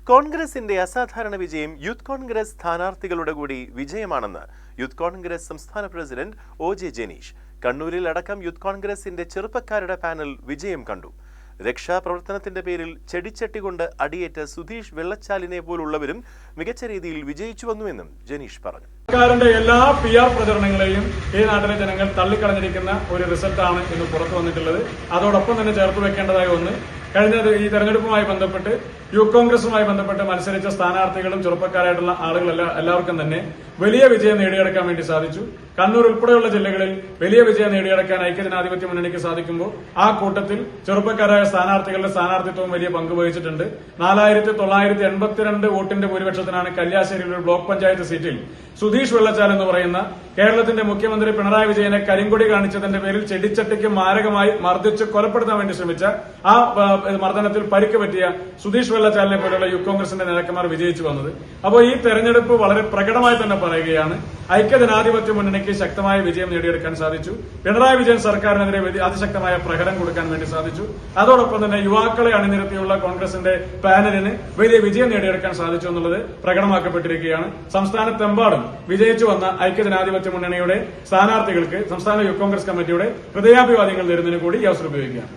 കോൺഗ്രസിന്റെ അസാധാരണ വിജയം യൂത്ത് കോൺഗ്രസ് സ്ഥാനാർത്ഥികളുടെ കൂടി വിജയമാണെന്ന് യൂത്ത് കോൺഗ്രസ് സംസ്ഥാന പ്രസിഡന്റ് ഒ.ജെ. ജനീഷ് കണ്ണൂരിൽ അടക്കം യൂത്ത് കോൺഗ്രസിന്റെ ചെറുപ്പക്കാരുടെ പാനൽ വിജയം കണ്ടു. രക്ഷാപ്രവർത്തനത്തിന്റെ പേരിൽ ചെടിച്ചട്ടി കൊണ്ട് അടിയേറ്റ സുധീഷ് വെള്ളച്ചാലിനെ പോലുള്ളവരും മികച്ച രീതിയിൽ വിജയിച്ചുവെന്നുവെന്നും ജനീഷ് പറഞ്ഞു. സർക്കാരിന്റെ എല്ലാ PR പ്രചരണങ്ങളെയും ഈ നാട്ടിലെ ജനങ്ങൾ തള്ളിക്കളഞ്ഞിരിക്കുന്ന ഒരു റിസൾട്ടാണ് ഇന്ന് പുറത്തു വന്നിട്ടുള്ളത്. അതോടൊപ്പം തന്നെ ചേർത്ത് വെക്കേണ്ടതായ ഒന്ന്, കഴിഞ്ഞ ഈ തെരഞ്ഞെടുപ്പുമായി ബന്ധപ്പെട്ട് യൂത്ത് കോൺഗ്രസുമായി ബന്ധപ്പെട്ട് മത്സരിച്ച സ്ഥാനാർത്ഥികളും ചെറുപ്പക്കാരായിട്ടുള്ള ആളുകൾ എല്ലാവർക്കും തന്നെ വലിയ വിജയം നേടിയെടുക്കാൻ വേണ്ടി സാധിച്ചു. കണ്ണൂർ ഉൾപ്പെടെയുള്ള ജില്ലകളിൽ വലിയ വിജയം നേടിയെടുക്കാൻ ഐക്യജനാധിപത്യ മുന്നണിക്ക് സാധിക്കുമ്പോൾ ആ കൂട്ടത്തിൽ ചെറുപ്പക്കാരായ സ്ഥാനാർത്ഥികളുടെ സ്ഥാനാർത്ഥിത്വവും വലിയ പങ്ക് വഹിച്ചിട്ടുണ്ട്. 4982 വോട്ടിന്റെ ഭൂരിപക്ഷത്തിനാണ് കല്യാശ്ശേരിയിലെ ബ്ലോക്ക് പഞ്ചായത്ത് സീറ്റിൽ സുധീഷ് വെള്ളച്ചാൽ എന്ന് പറയുന്ന കേരളത്തിന്റെ മുഖ്യമന്ത്രി പിണറായി വിജയനെ കരിങ്കൊടി കാണിച്ചതിന്റെ പേരിൽ ചെടിച്ചട്ടിക്ക് മാരകമായി മർദ്ദിച്ച് കൊലപ്പെടുത്താൻ വേണ്ടി ശ്രമിച്ച ആ മർദ്ദനത്തിൽ പരിക്ക് പറ്റിയ സുധീഷ് വെള്ളച്ചാലിനെ പോലുള്ള യൂത്ത് കോൺഗ്രസിന്റെ നേതാക്കന്മാർ വിജയിച്ചു വന്നത്. അപ്പോൾ ഈ തെരഞ്ഞെടുപ്പ് വളരെ പ്രകടമായി തന്നെ പറയുകയാണ്, ഐക്യജനാധിപത്യ മുന്നണിക്ക് ശക്തമായ വിജയം നേടിയെടുക്കാൻ സാധിച്ചു. പിണറായി വിജയൻ സർക്കാരിനെതിരെ അതിശക്തമായ പ്രഹരം കൊടുക്കാൻ വേണ്ടി സാധിച്ചു. അതോടൊപ്പം തന്നെ യുവാക്കളെ അണിനിരത്തിയുള്ള കോൺഗ്രസിന്റെ പാനലിന് വലിയ വിജയം നേടിയെടുക്കാൻ സാധിച്ചു എന്നുള്ളത് പ്രകടമാക്കപ്പെട്ടിരിക്കുകയാണ്. സംസ്ഥാനത്തെമ്പാടും വിജയിച്ചു വന്ന ഐക്യജനാധിപത്യ മുന്നണിയുടെ സ്ഥാനാർത്ഥികൾക്ക് സംസ്ഥാന യൂത്ത് കോൺഗ്രസ് കമ്മിറ്റിയുടെ ഹൃദയാഭിവാദ്യങ്ങൾ നേരുന്നതിന് കൂടി ഈ അവസരം ഉപയോഗിക്കുകയാണ്.